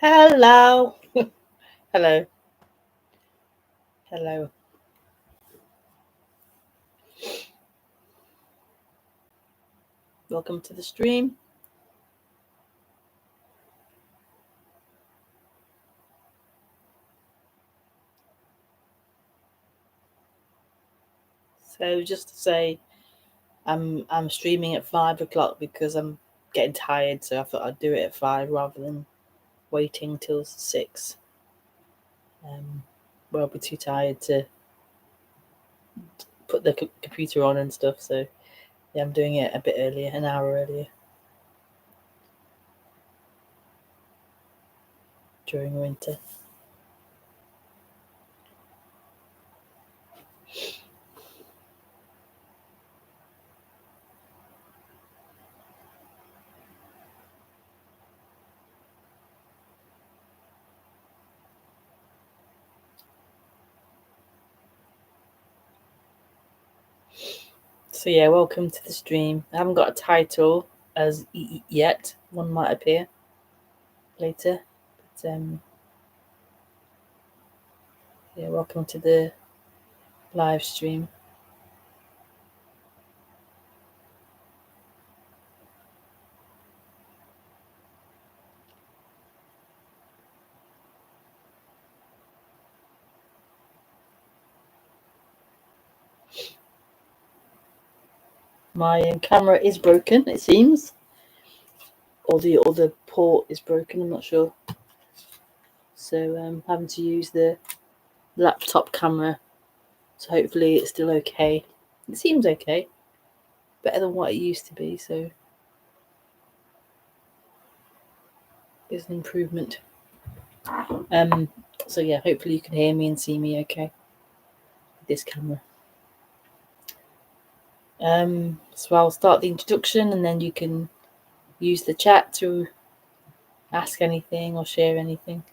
Hello. Hello. Hello. Welcome to the stream. So just to say, I'm streaming at 5 o'clock because I'm getting tired, so I thought I'd do it at 5 rather than waiting till 6. Well, I'll be too tired to put the computer on and stuff, so yeah, I'm doing it a bit earlier, an hour earlier during winter. So yeah, welcome to the stream. I haven't got a title as yet. One might appear later, but yeah, welcome to the live stream. My camera is broken, it seems. Or the other port is broken, I'm not sure. So I'm having to use the laptop camera. So hopefully it's still okay. It seems okay. Better than what it used to be, so there's an improvement. So yeah, hopefully you can hear me and see me okay with this camera. So I'll start the introduction and then you can use the chat to ask anything or share anything.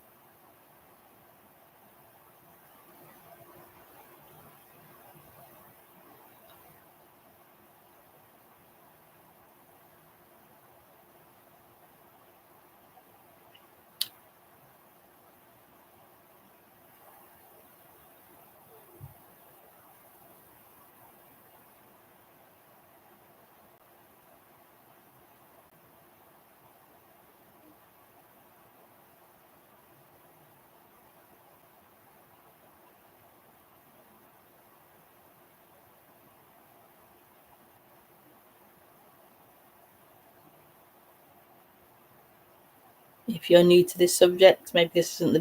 If you're new to this subject, maybe this isn't the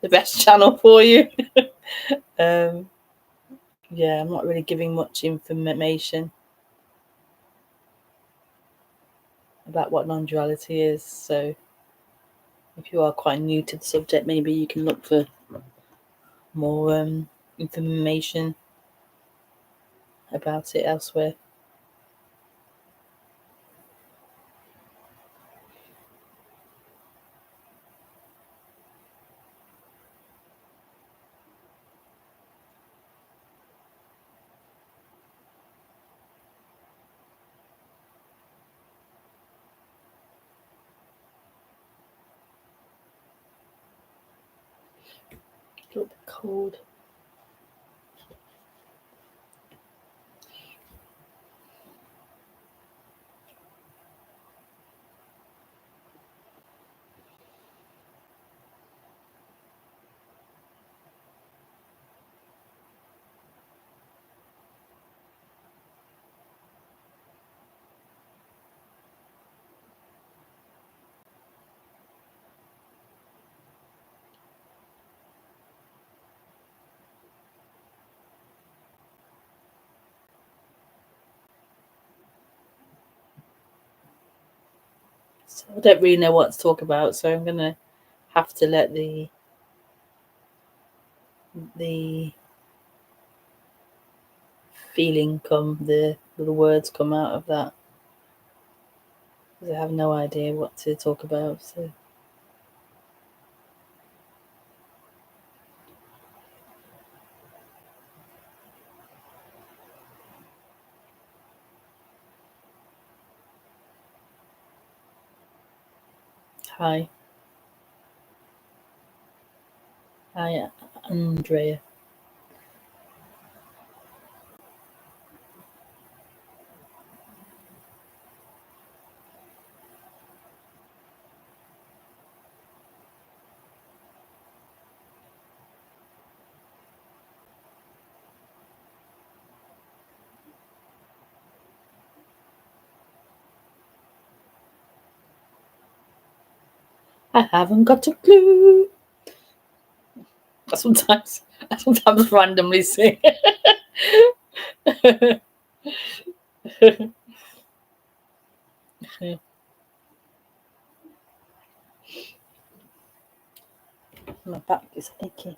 best channel for you. Yeah, I'm not really giving much information about what non-duality is. So if you are quite new to the subject, maybe you can look for more information about it elsewhere. A little bit cold. So I don't really know what to talk about, so I'm gonna have to let the feeling come, the words come out of that, because I have no idea what to talk about. So hi. Hi, Andrea. I haven't got a clue. I sometimes randomly sing. My back is achy.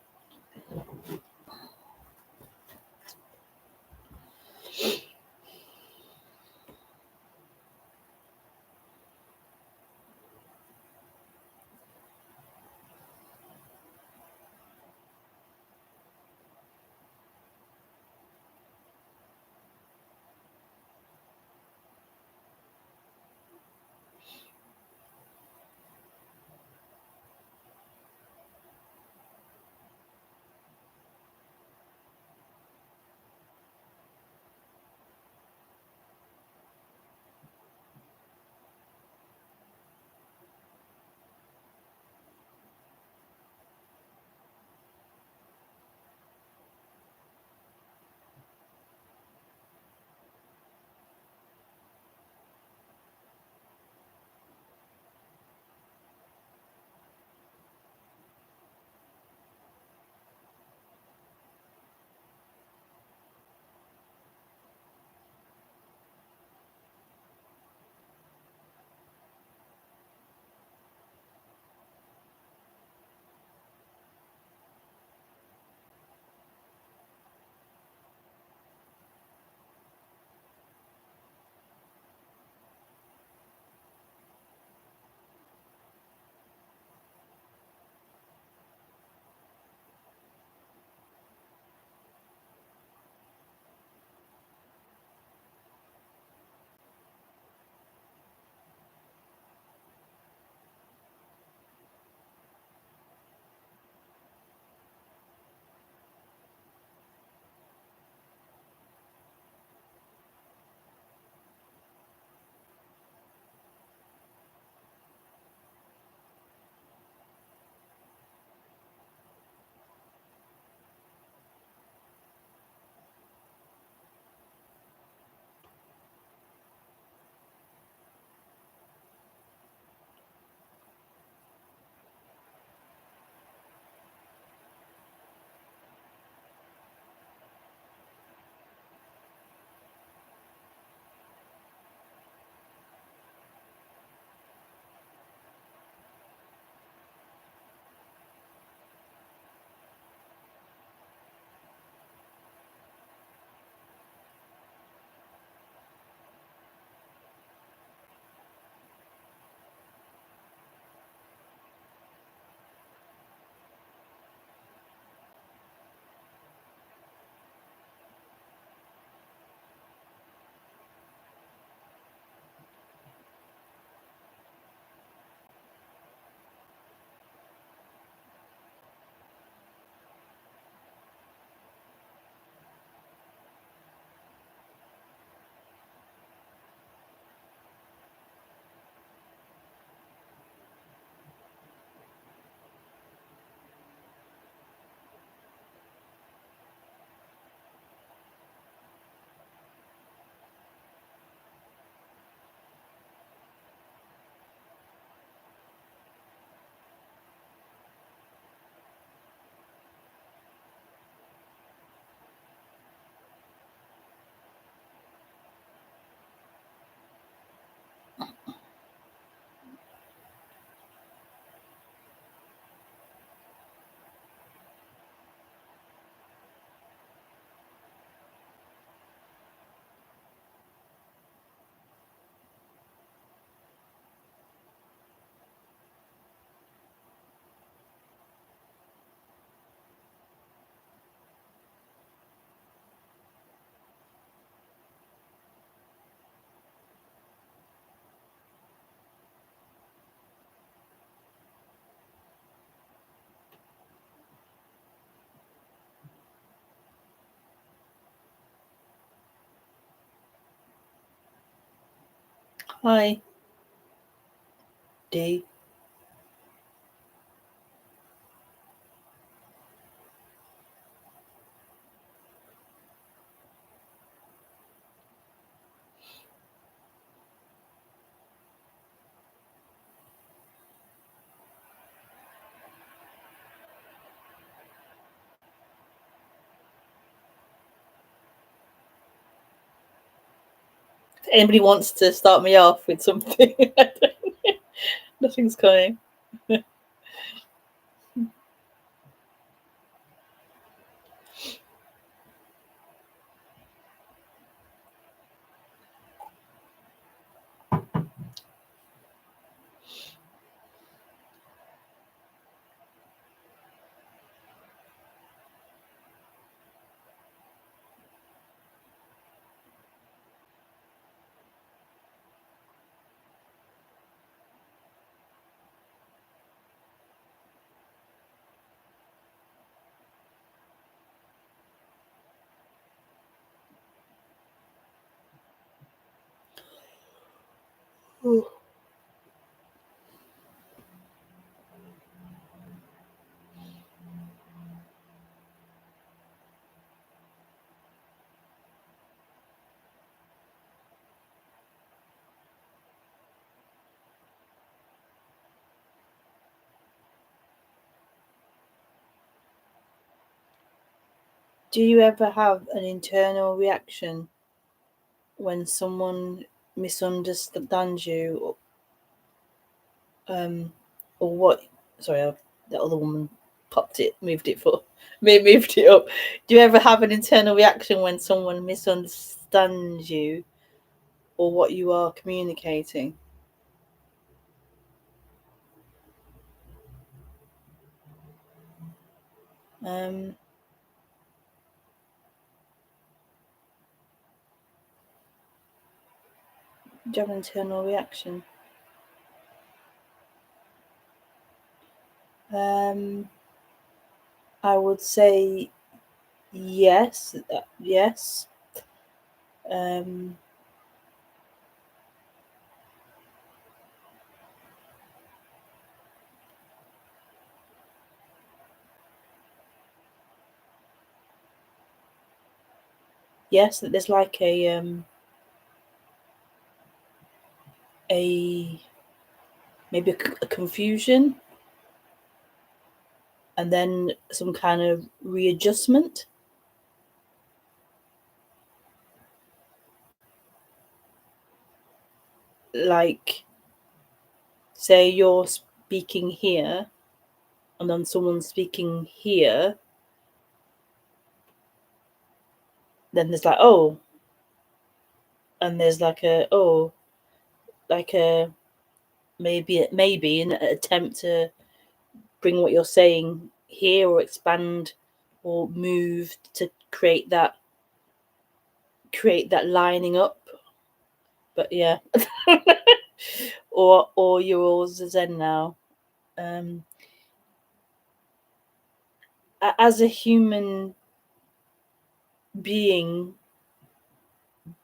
Hi, D. If anybody wants to start me off with something, nothing's coming. Do you ever have an internal reaction when someone misunderstands you, or what? Sorry, the other woman moved it up. Do you ever have an internal reaction when someone misunderstands you or what you are communicating? Do you have an internal reaction? I would say yes. Yes. Yes, that there's like a maybe a confusion, and then some kind of readjustment. Like, say you're speaking here, and then someone's speaking here, then there's like, oh, and there's like a, oh, like a maybe an attempt to bring what you're saying here or expand or move to create that lining up. But yeah. or you're all zen now. As a human being,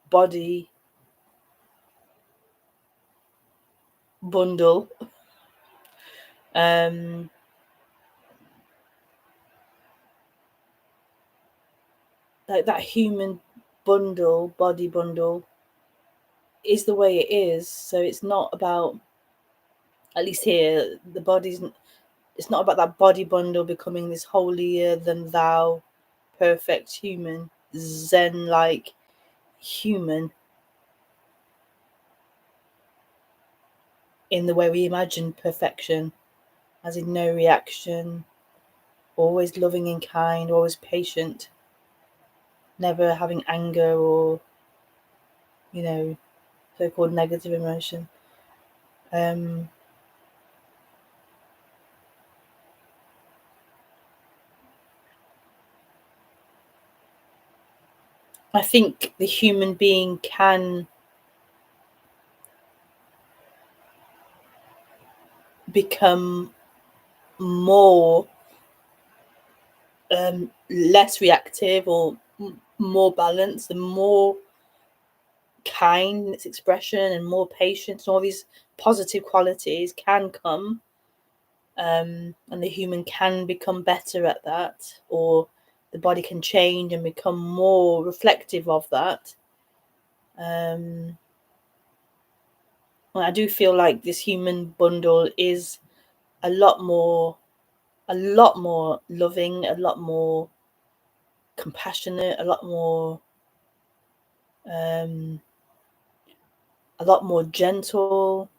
body bundle, like that human body bundle is the way it is. So it's not about, at least here, the body's, it's not about that body bundle becoming this holier than thou perfect human, zen like human in the way we imagine perfection, as in no reaction, always loving and kind, always patient, never having anger or, so-called negative emotion. I think the human being can become more less reactive or more balanced, the more kind in its expression and more patience, and all these positive qualities can come, and the human can become better at that, or the body can change and become more reflective of that. I do feel like this human bundle is a lot more loving, a lot more compassionate, a lot more gentle,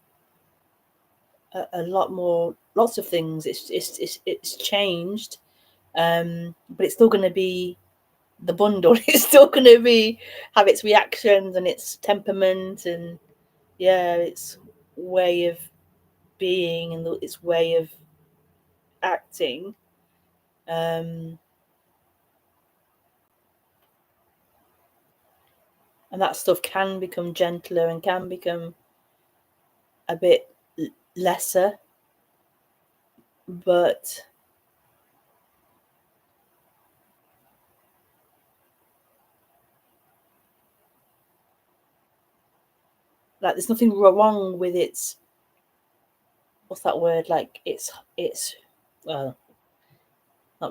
a lot more, lots of things. It's changed, but it's still going to be the bundle. It's still going to have its reactions and its temperament, and its way of being and its way of acting. And that stuff can become gentler and can become a bit lesser, but like there's nothing wrong with its, what's that word, like it's not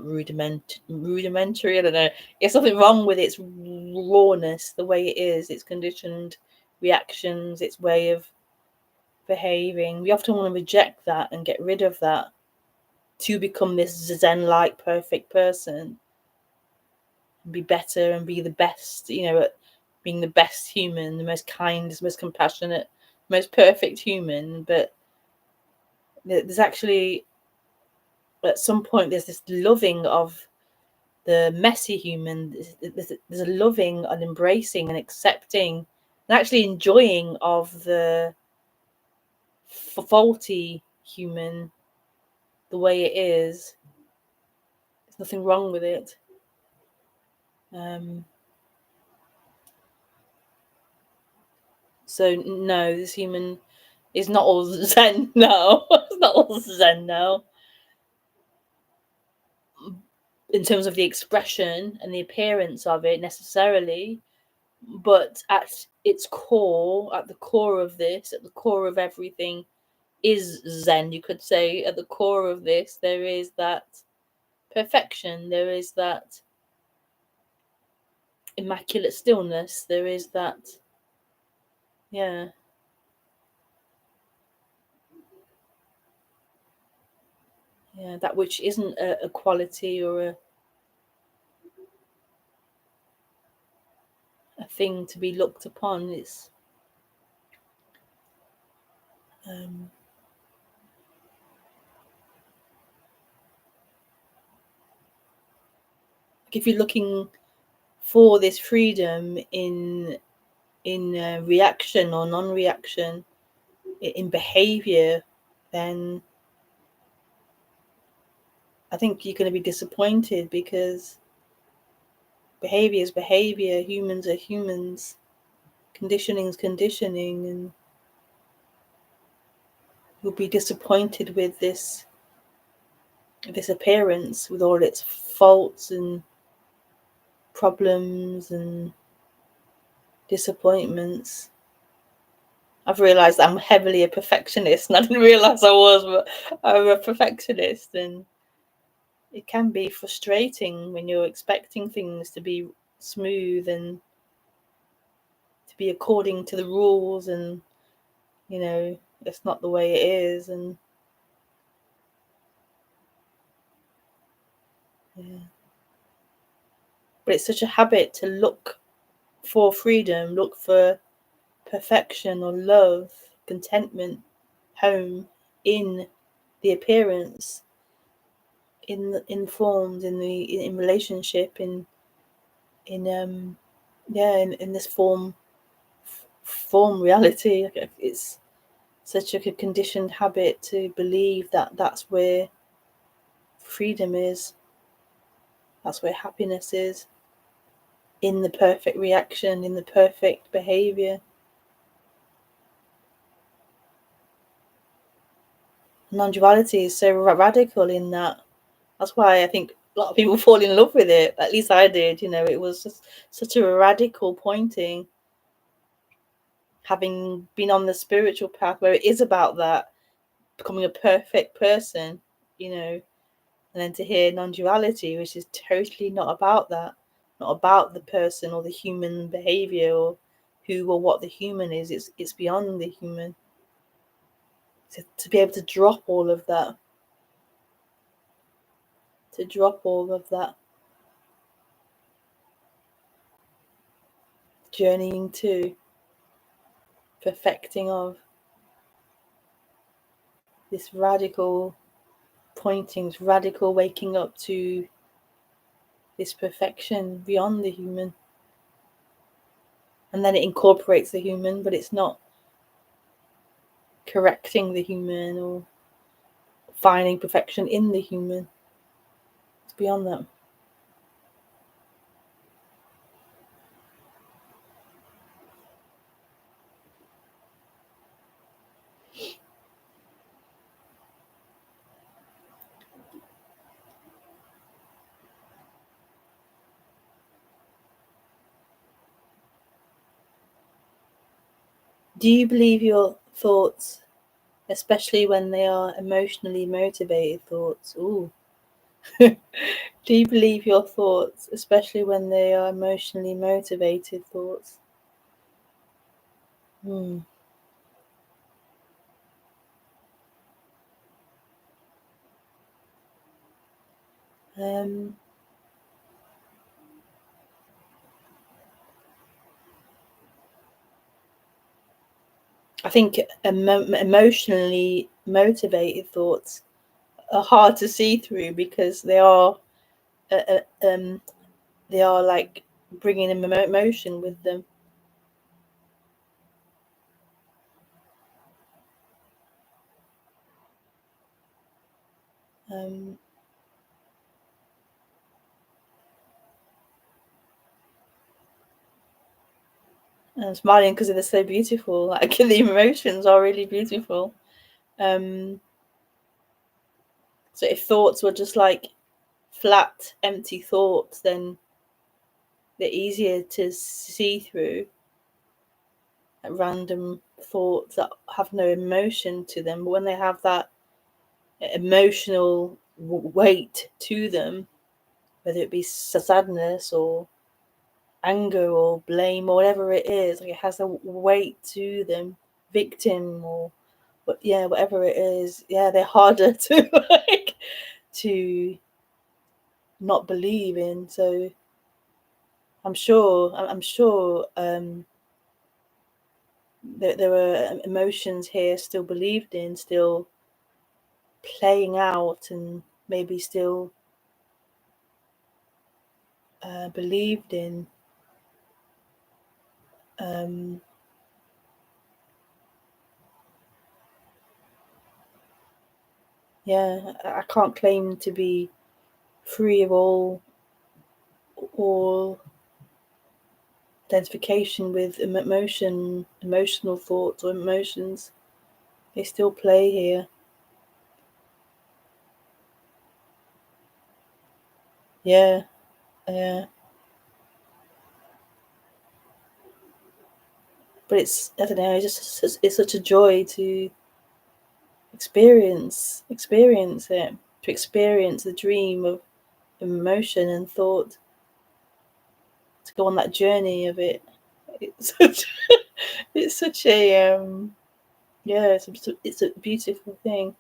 rudimentary, I don't know. There's nothing wrong with its rawness, the way it is, its conditioned reactions, its way of behaving. We often want to reject that and get rid of that to become this Zen-like perfect person, and be better and be the best, at being the best human, the most kind, the most compassionate, most perfect human. But there's actually, at some point, there's this loving of the messy human. There's a loving and embracing and accepting and actually enjoying of the faulty human, the way it is. There's nothing wrong with it. So no, this human is not all Zen now. It's not all Zen now. In terms of the expression and the appearance of it necessarily, but at its core, at the core of this, at the core of everything is Zen, you could say. At the core of this, there is that perfection, there is that immaculate stillness, there is that, that which isn't a quality or a thing to be looked upon. It's if you're looking for this freedom in reaction or non-reaction, in behavior, then I think you're going to be disappointed, because behavior is behavior, humans are humans, conditioning is conditioning, and you'll be disappointed with this appearance, with all its faults and problems and disappointments. I've realised I'm heavily a perfectionist, and I didn't realise I was, but I'm a perfectionist, and it can be frustrating when you're expecting things to be smooth and to be according to the rules, and it's not the way it is. And but it's such a habit to look for freedom, look for perfection or love, contentment, home in the appearance, in forms, in relationship, in this form reality. It's such a conditioned habit to believe that that's where freedom is, that's where happiness is, in the perfect reaction, in the perfect behavior. Non-duality is so radical in that. That's why I think a lot of people fall in love with it. At least I did. It was just such a radical pointing. having been on the spiritual path where it is about that, becoming a perfect person, and then to hear non-duality, which is totally not about that, not about the person or the human behavior or who or what the human is. It's beyond the human. To be able to drop all of that, journeying to perfecting of this radical pointings, radical waking up to this perfection beyond the human. And then it incorporates the human, but it's not correcting the human or finding perfection in the human. It's beyond that. Do you believe your thoughts, especially when they are emotionally motivated thoughts? Ooh. Do you believe your thoughts, especially when they are emotionally motivated thoughts? I think emotionally motivated thoughts are hard to see through because they are like bringing emotion with them. And I'm smiling because they're so beautiful. Like the emotions are really beautiful. So if thoughts were just like flat, empty thoughts, then they're easier to see through. Like random thoughts that have no emotion to them, but when they have that emotional weight to them, whether it be sadness or anger or blame or whatever it is, like it has a weight to them, victim or whatever it is, they're harder to to not believe in. So I'm sure there were emotions here still believed in, still playing out, and maybe still believed in. I can't claim to be free of all identification with emotional thoughts or emotions. They still play here. Yeah. But it's, I don't know, it's such a joy to experience it, to experience the dream of emotion and thought, to go on that journey of it. It's such it's such a it's a beautiful thing.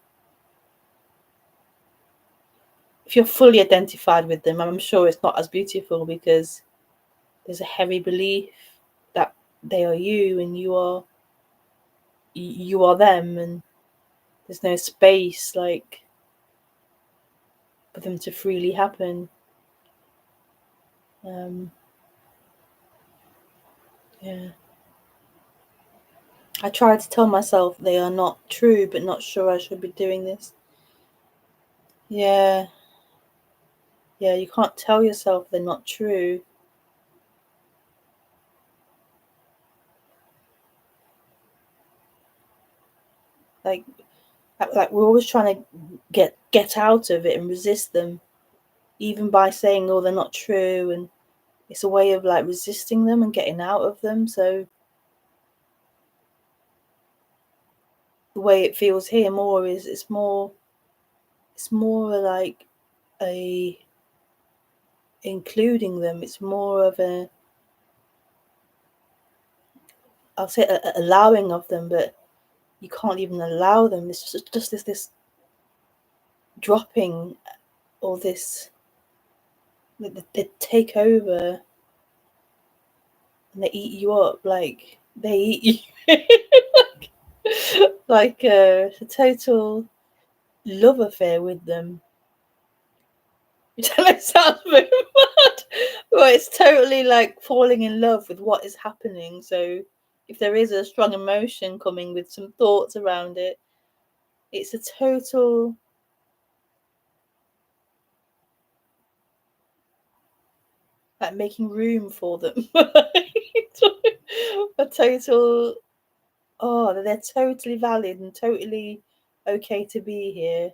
If you're fully identified with them, I'm sure it's not as beautiful because there's a heavy belief that they are you and you are them, and there's no space like for them to freely happen. I try to tell myself they are not true, but not sure I should be doing this. Yeah, you can't tell yourself they're not true. Like we're always trying to get out of it and resist them, even by saying, oh, they're not true, and it's a way of like resisting them and getting out of them. So the way it feels here more is it's more like a including them. It's more of a, I'll say a allowing of them, but you can't even allow them. It's just this dropping, or this, they take over and they eat you up, like they eat you. Like it's a total love affair with them. That sounds very mad. Well, it's totally like falling in love with what is happening. So if there is a strong emotion coming with some thoughts around it, it's a total like making room for them. A total, oh, they're totally valid and totally okay to be here.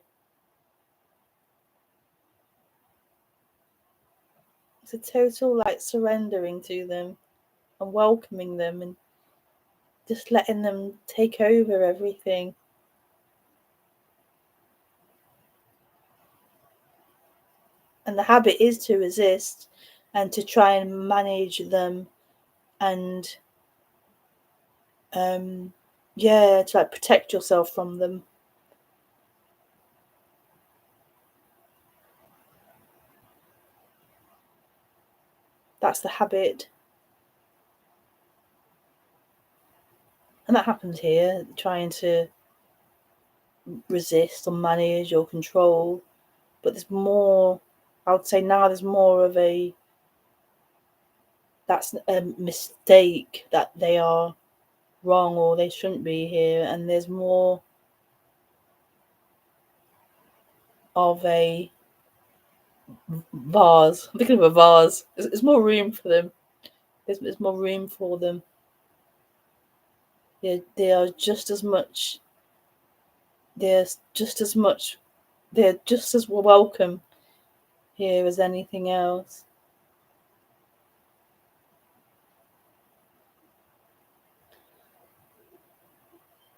It's a total like surrendering to them and welcoming them and just letting them take over everything. And the habit is to resist and to try and manage them and to like protect yourself from them. That's the habit. And that happens here, trying to resist or manage or control. But there's more, I would say now there's more of a, that's a mistake, that they are wrong or they shouldn't be here. And there's more of a vase. I'm thinking of a vase. There's more room for them. There's more room for them. They are just as much. They're just as much. They're just as welcome here as anything else.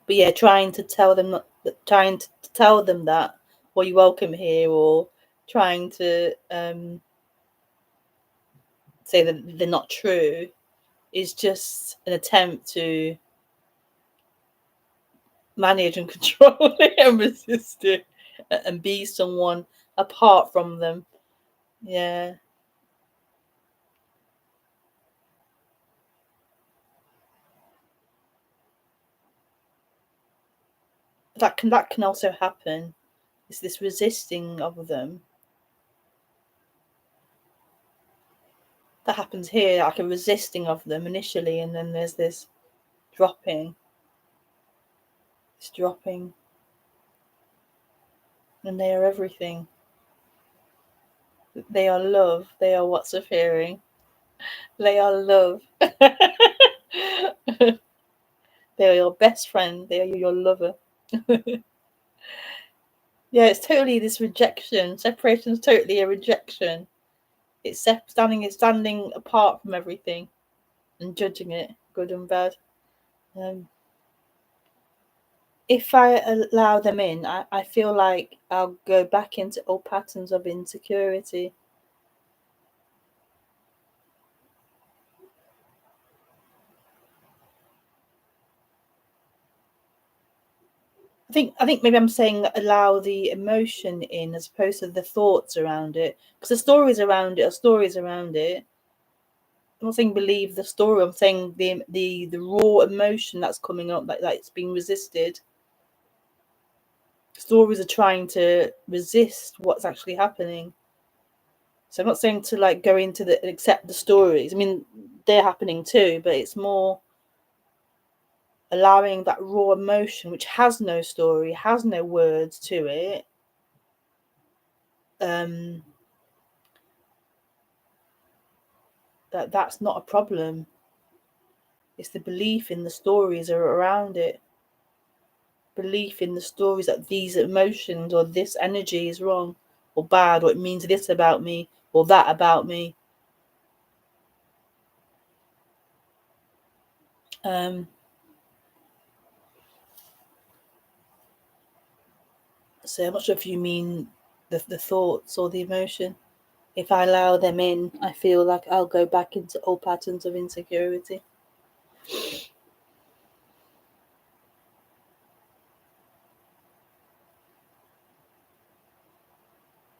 But yeah, trying to tell them that, or you're welcome here, or trying to say that they're not true, is just an attempt to manage and control it and resist it and be someone apart from them. Yeah. That can also happen. It's this resisting of them. That happens here, like a resisting of them initially, and then there's this dropping. It's dropping. And they are everything. They are love. They are what's appearing. They are love. They are your best friend. They are your lover. Yeah, it's totally this rejection. Separation is totally a rejection. It's standing apart from everything and judging it, good and bad. If I allow them in, I feel like I'll go back into old patterns of insecurity. I think maybe I'm saying allow the emotion in as opposed to the thoughts around it, because the stories around it are stories around it. I'm not saying believe the story. I'm saying the raw emotion that's coming up, like it's being resisted. Stories are trying to resist what's actually happening. So I'm not saying to like go into the accept the stories. I mean, they're happening too, but it's more allowing that raw emotion, which has no story, has no words to it. That's not a problem. It's the belief in the stories are around it. Belief in the stories that these emotions or this energy is wrong or bad, or it means this about me or that about me. Um, So I'm not sure if you mean the thoughts or the emotion. If I allow them in, I feel like I'll go back into old patterns of insecurity.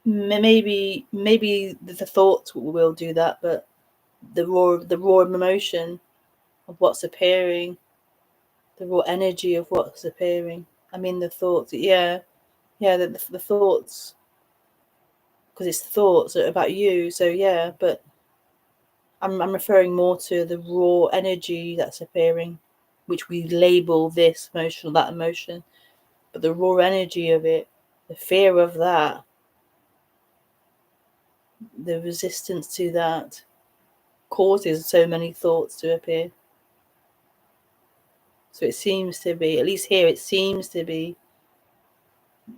Maybe the thoughts will do that, but the raw emotion of what's appearing, the raw energy of what's appearing. I mean, the thoughts, the thoughts, because it's thoughts about you. So yeah, but I'm referring more to the raw energy that's appearing, which we label this emotion or that emotion, but the raw energy of it, the fear of that, the resistance to that, causes so many thoughts to appear. So it seems to be, at least here, it seems to be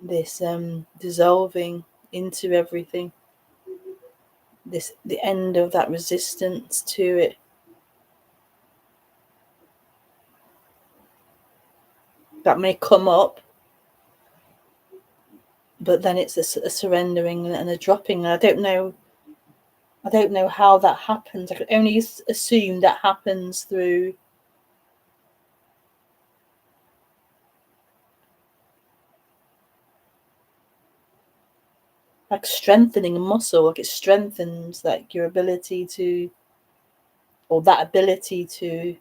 this dissolving into everything. The end of that resistance to it. That may come up, but then it's a surrendering and a dropping. And I don't know how that happens. I can only assume that happens through like strengthening a muscle. Like it strengthens like your ability to, or that ability to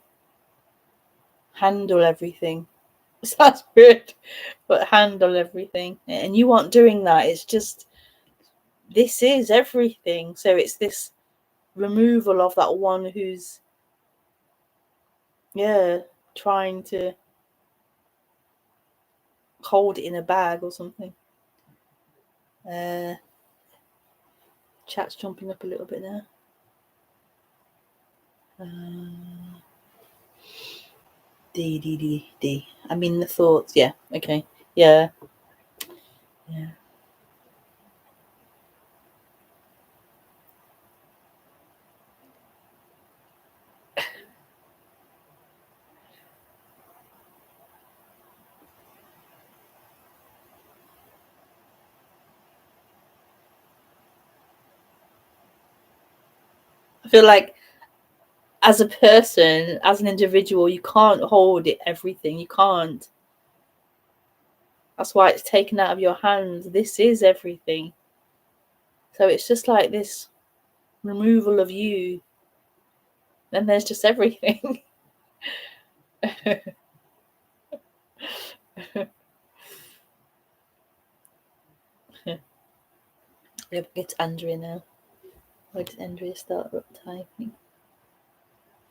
handle everything. Sounds weird, but handle everything. And you aren't doing that. It's just, this is everything. So it's this removal of that one who's, trying to hold it in a bag or something. Chat's jumping up a little bit now. D. I mean the thoughts. Yeah. Okay. Yeah. Yeah. I feel like as a person, as an individual, you can't hold it everything. You can't. That's why it's taken out of your hands. This is everything. So it's just like this removal of you. Then there's just everything. It's Andrea now. Where did Andrea start typing?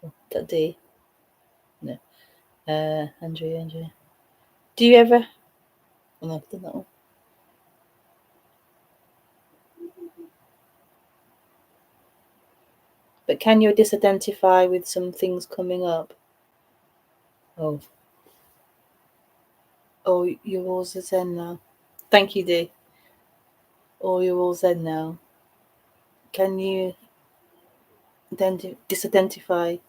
Oh, that D. No. Andrea. Do you ever? Oh, no, I've done that one. But can you disidentify with some things coming up? Oh, you're all zen now. Thank you, D. Oh, you're all zen now. Can you then disidentify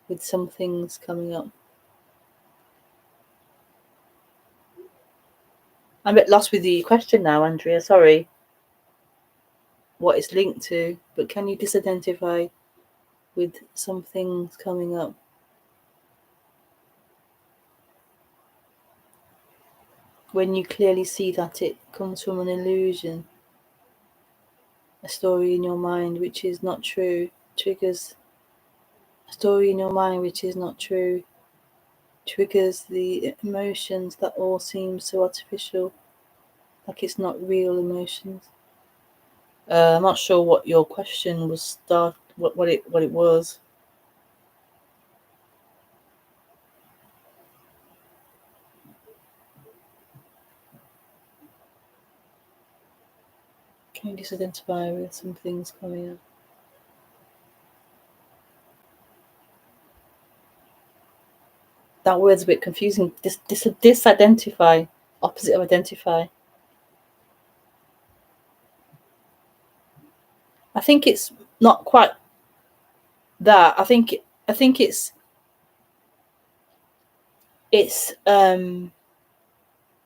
with some things coming up? I'm a bit lost with the question now, Andrea. Sorry. What it's linked to, but can you disidentify with some things coming up? When you clearly see that it comes from an illusion, a story in your mind which is not true, triggers a story in your mind which is not true, triggers the emotions that all seem so artificial, like it's not real emotions. I'm not sure what your question was. What it was. Can you just identify with some things coming up? That word's a bit confusing. Disidentify, opposite of identify. I think it's not quite that. I think it's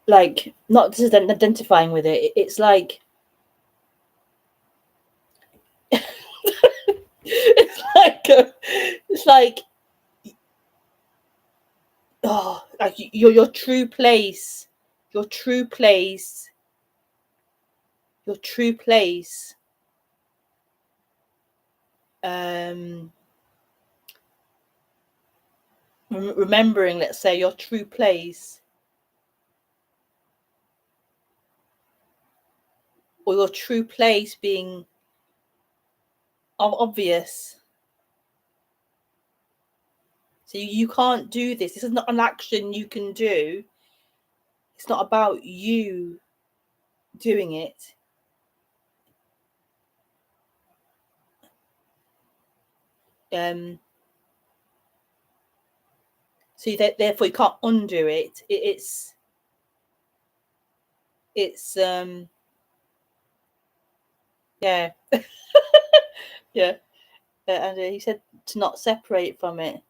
like not just identifying with it. It's like it's like oh, like your true place, your true place, your true place. Remembering, let's say, your true place, or your true place being obvious. So you can't do this. This is not an action you can do. It's not about you doing it. So therefore you can't undo it. It's yeah. Yeah. And he said to not separate from it.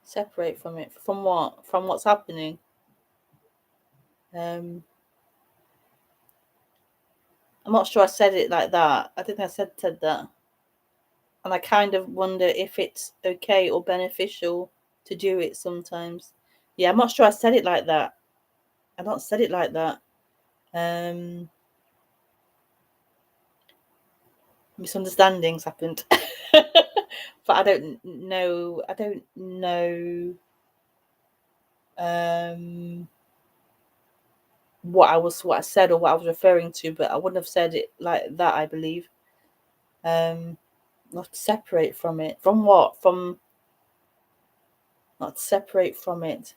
Separate from it. From what? From what's happening. I'm not sure I said it like that. I think I said that. And I kind of wonder if it's okay or beneficial to do it sometimes. Yeah, I'm not sure I said it like that. I've not said it like that. Misunderstandings happened. But I don't know what I said or what I was referring to, but I wouldn't have said it like that, I believe. Not separate from it. From what? From not separate from it.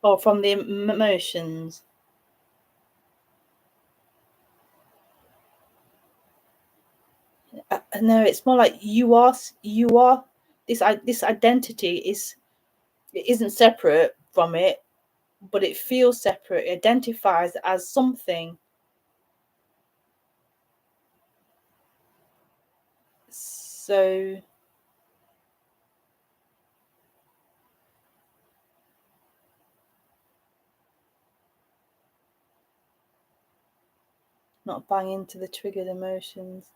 Or from the emotions. No, it's more like you are this identity isn't separate from it, but it feels separate. It identifies as something. So not bang into the triggered emotions.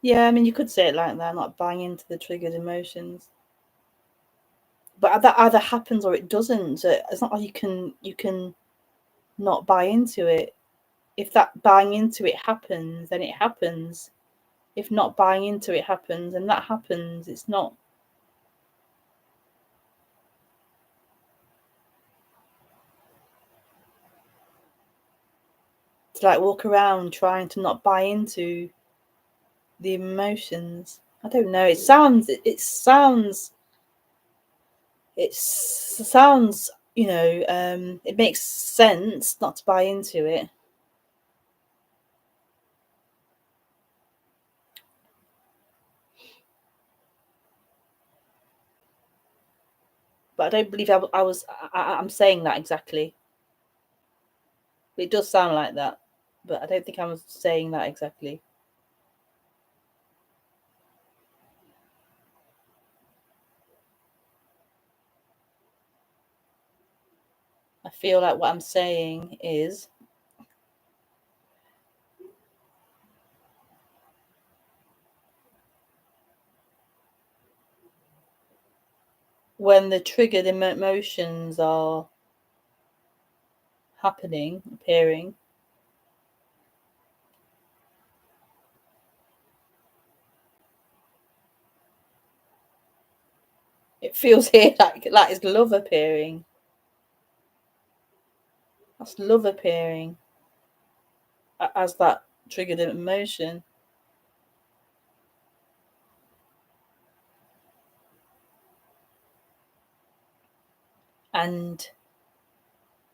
Yeah, I mean, you could say it like that, not bang into the triggered emotions. But that either happens or it doesn't. So it's not like you can not buy into it. If that buying into it happens, then it happens. If not buying into it happens, and that happens, it's not. To like walk around trying to not buy into the emotions. I don't know. It sounds, it makes sense not to buy into it. But I don't believe I'm saying that exactly. It does sound like that, but I don't think I was saying that exactly. I feel like what I'm saying is when the triggered emotions are happening, appearing, it feels here like it's love appearing. That's love appearing as that triggered emotion. And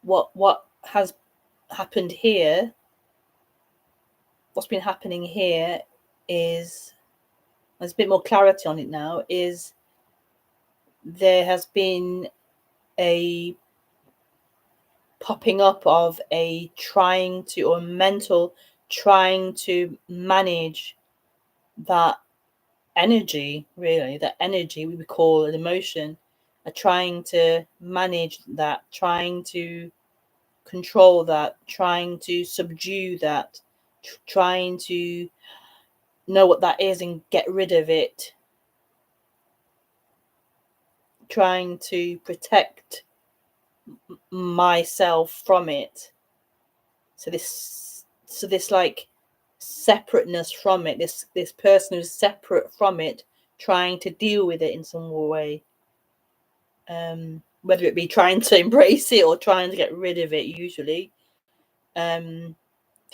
what has happened here, what's been happening here is, there's a bit more clarity on it now, is there has been a popping up of a trying to, or mental trying to manage that energy, really, that energy we would call an emotion, are trying to manage that, trying to control that, trying to subdue that, trying to know what that is and get rid of it, trying to protect myself from it. So this like separateness from it, this person who's separate from it, trying to deal with it in some way, whether it be trying to embrace it or trying to get rid of it. Usually the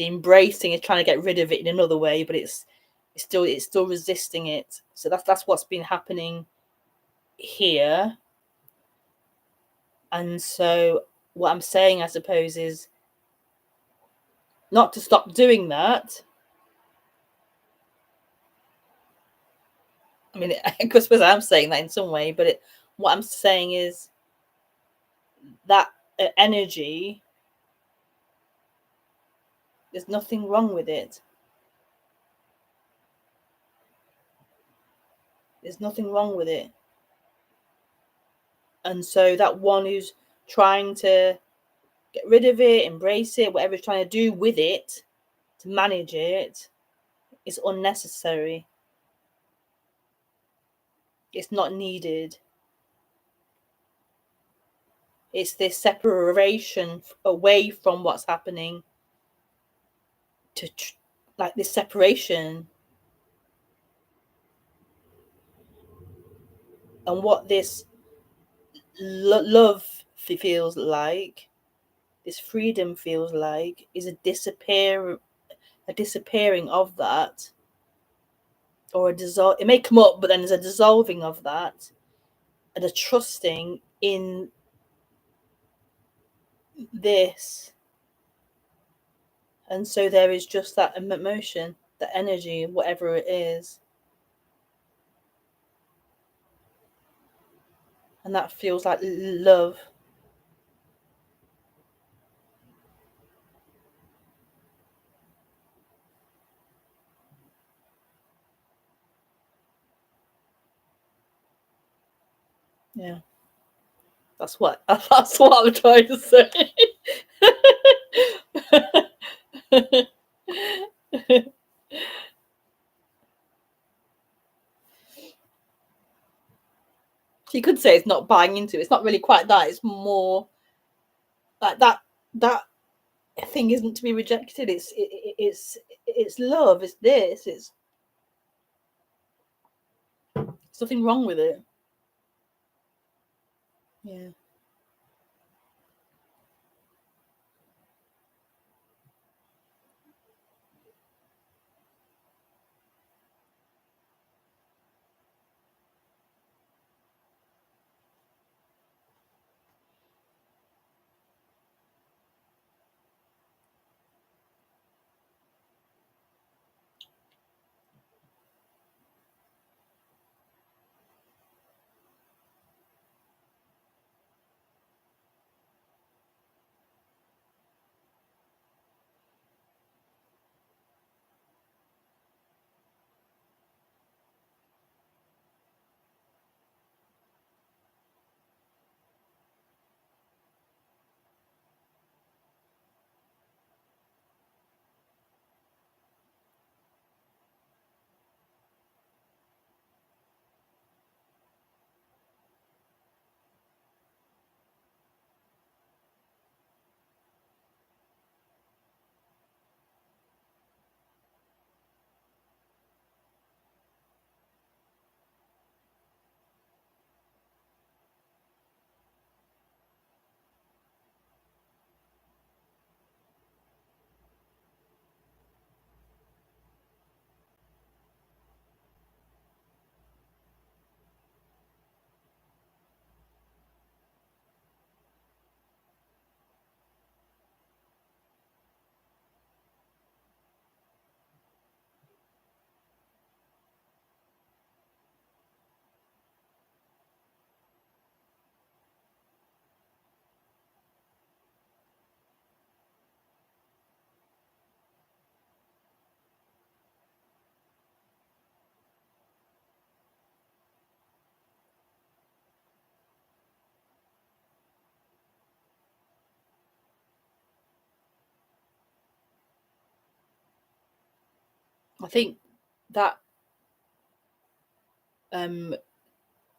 embracing is trying to get rid of it in another way, but it's still resisting it. So that's what's been happening here. And so what I'm saying, I suppose, is not to stop doing that. I mean, I suppose I'm saying that in some way, but what I'm saying is that energy, there's nothing wrong with it. There's nothing wrong with it. And so that one who's trying to get rid of it, embrace it, whatever it's trying to do with it, to manage it, is unnecessary. It's not needed. It's this separation away from what's happening, to like this separation. And what this love feels like, this freedom feels like, is a disappearing of that, or a dissolve. It may come up, but then there's a dissolving of that, and a trusting in this. And so there is just that emotion, the energy, whatever it is, and that feels like love. Yeah, that's what I'm trying to say. You could say it's not buying into it. It's not really quite that. It's more like that thing isn't to be rejected. It's love. It's this. It's there's nothing wrong with it. Yeah. I think that it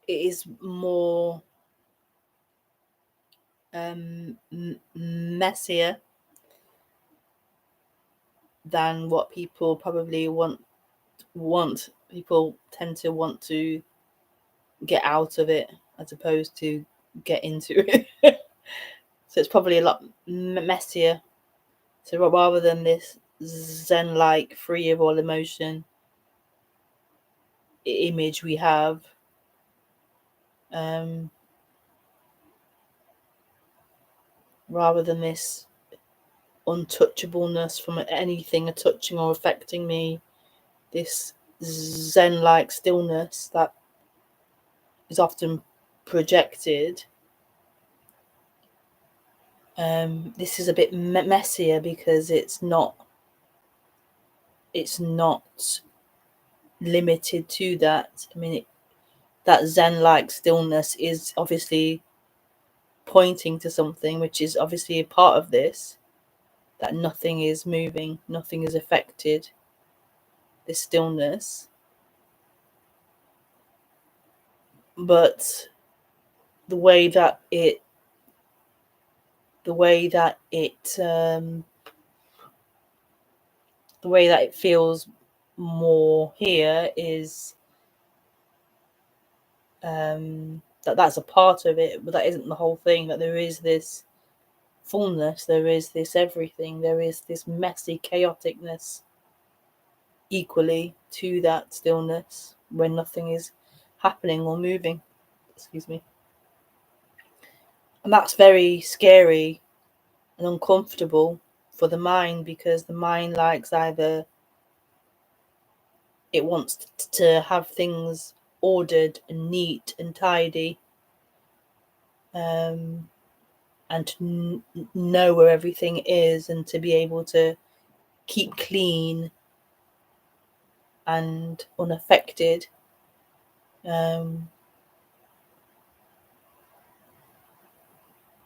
is more messier than what people probably want. People tend to want to get out of it as opposed to get into it. So it's probably a lot messier. So rather than this zen-like, free of all emotion image we have, rather than this untouchableness from anything touching or affecting me, this zen-like stillness that is often projected. This is a bit messier because it's not limited to that. I mean, that zen-like stillness is obviously pointing to something, which is obviously a part of this, that nothing is moving, nothing is affected, this stillness. But the way that it feels more here is that's a part of it, but that isn't the whole thing. That there is this fullness, there is this everything, there is this messy chaoticness equally to that stillness when nothing is happening or moving. Excuse me. And that's very scary and uncomfortable for the mind, because the mind likes either it wants to have things ordered and neat and tidy, and to know where everything is and to be able to keep clean and unaffected. I'm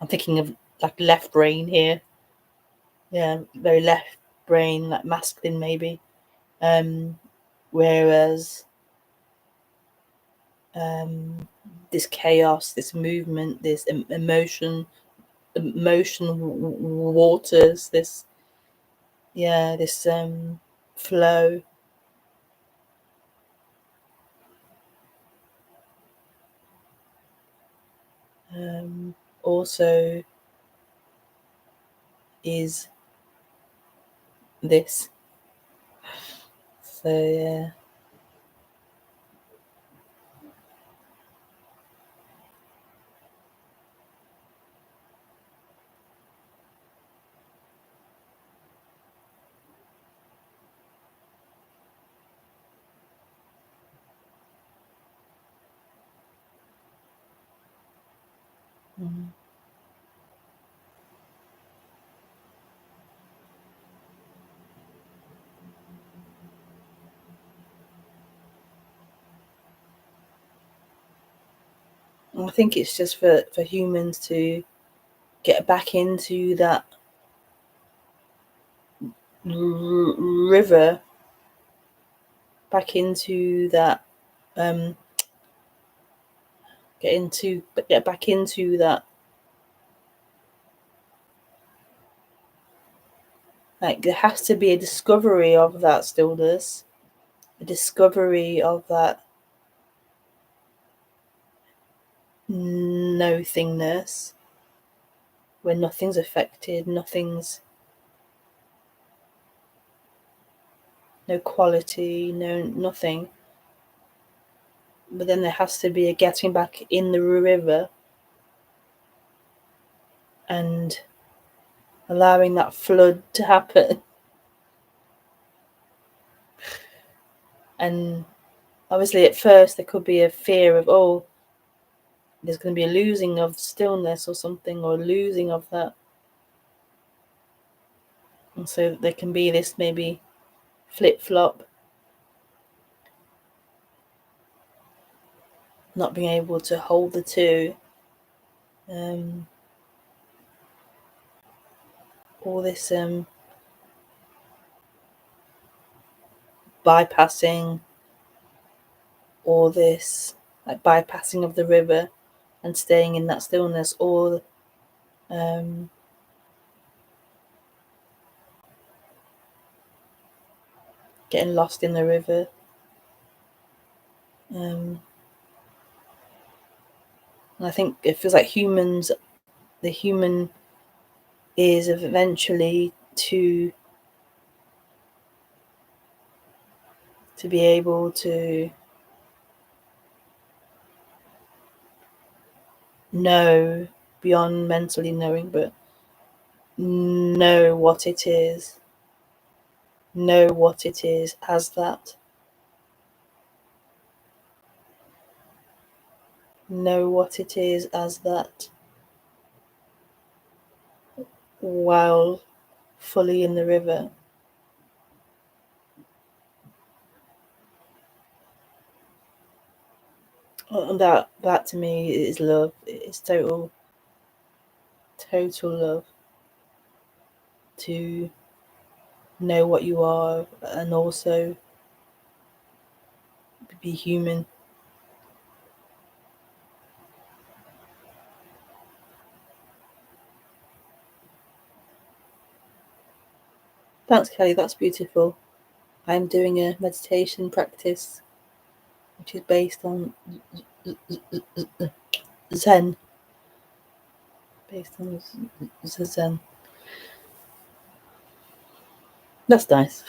thinking of like left brain here. Yeah, very left brain, like masculine maybe. Whereas this chaos, this movement, this emotion waters, this flow. Also is this. So yeah. I think it's just for humans to get back into that river, back into that get back into that, like there has to be a discovery of that stillness, a discovery of that nothingness, where nothing's affected, nothing's, no quality, no nothing. But then there has to be a getting back in the river and allowing that flood to happen. And obviously at first there could be a fear of, oh, there's going to be a losing of stillness or something, or losing of that. And so there can be this maybe flip-flop, not being able to hold the two. All this bypassing all this, like bypassing of the river and staying in that stillness, or getting lost in the river. And I think it feels like the human is eventually to be able to know beyond mentally knowing, but know what it is as that. Know what it is as that while fully in the river. And that to me is love. It's total love. To know what you are and also be human. Thanks, Kelly. That's beautiful. I'm doing a meditation practice which is based on Zen. Based on Zen. That's nice.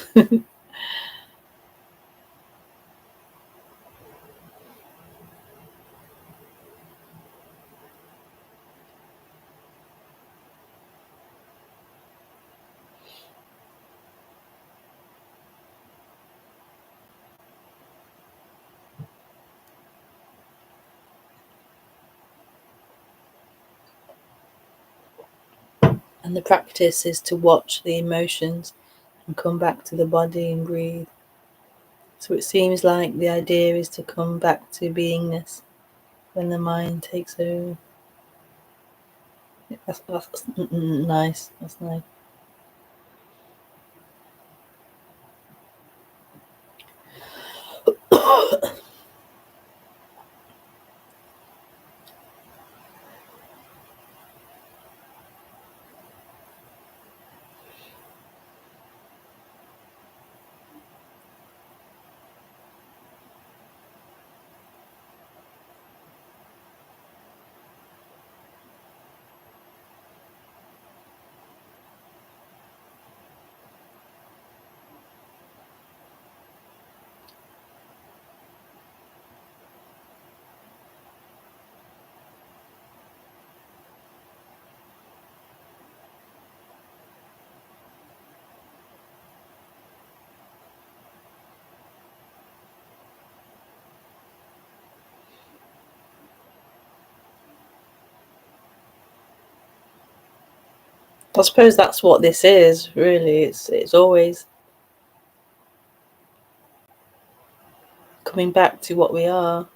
And the practice is to watch the emotions and come back to the body and breathe. So it seems like the idea is to come back to beingness when the mind takes over. That's nice. That's nice. I suppose that's what this is, really. It's always coming back to what we are.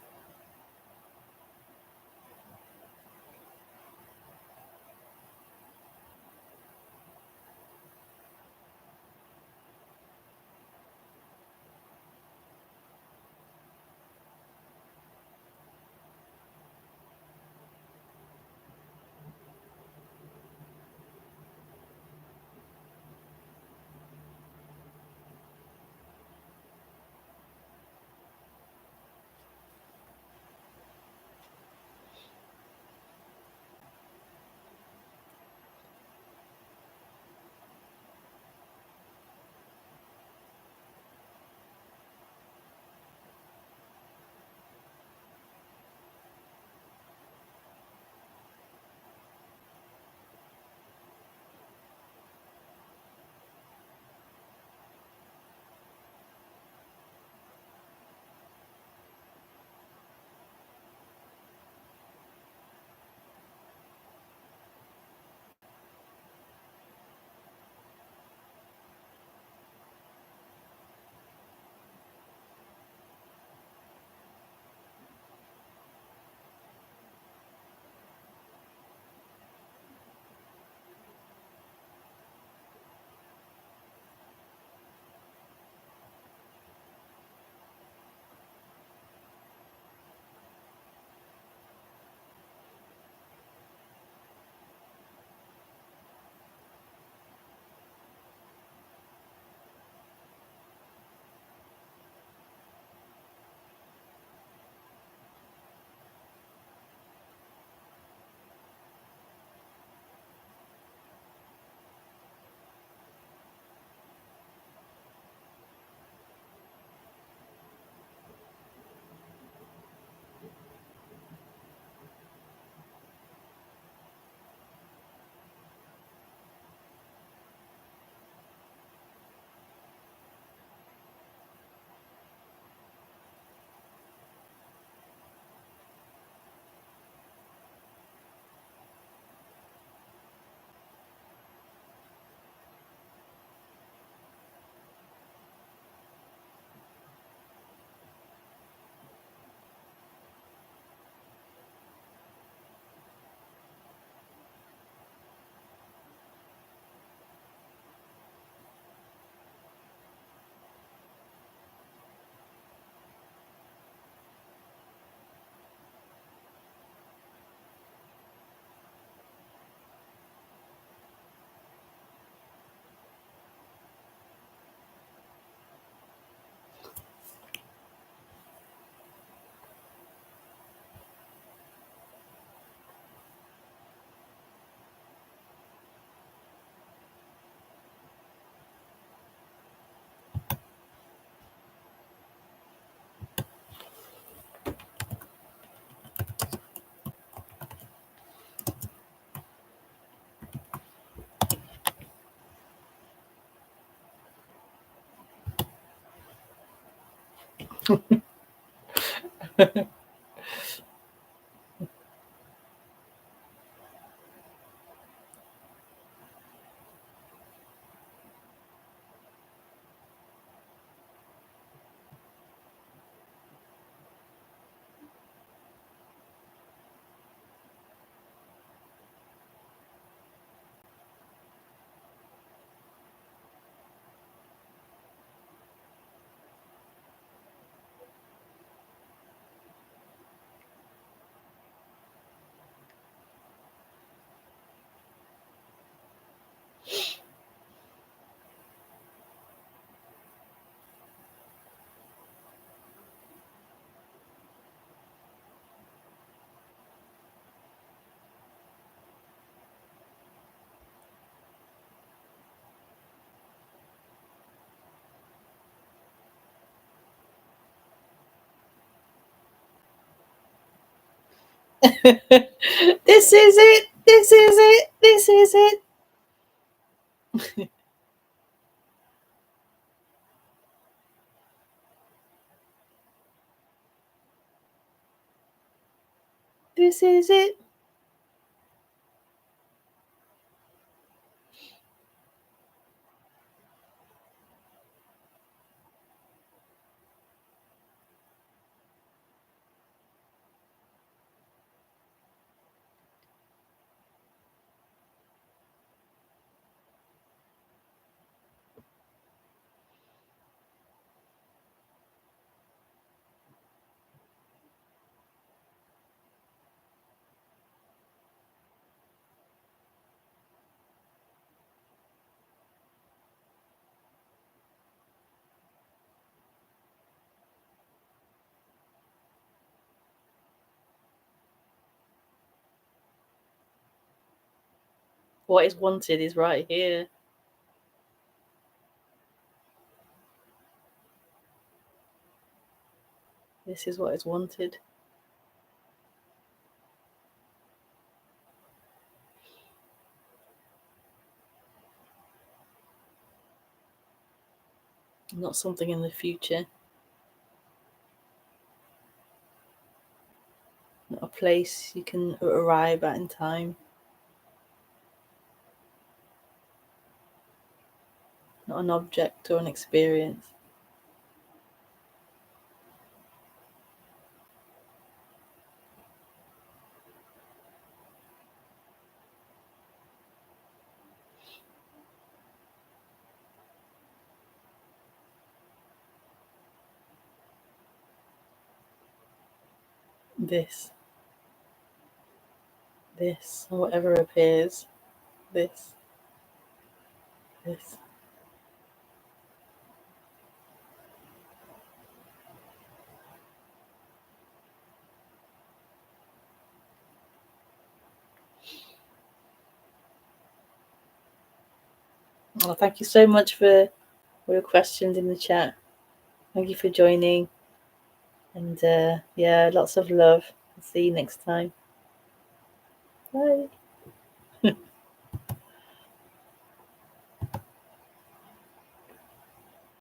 This is it. This is it. This is it. This is it. What is wanted is right here. This is what is wanted. Not something in the future. Not a place you can arrive at in time. Not an object or an experience. This, or whatever appears. This. Well, thank you so much for your questions in the chat. Thank you for joining. And yeah, lots of love. See you next time. Bye.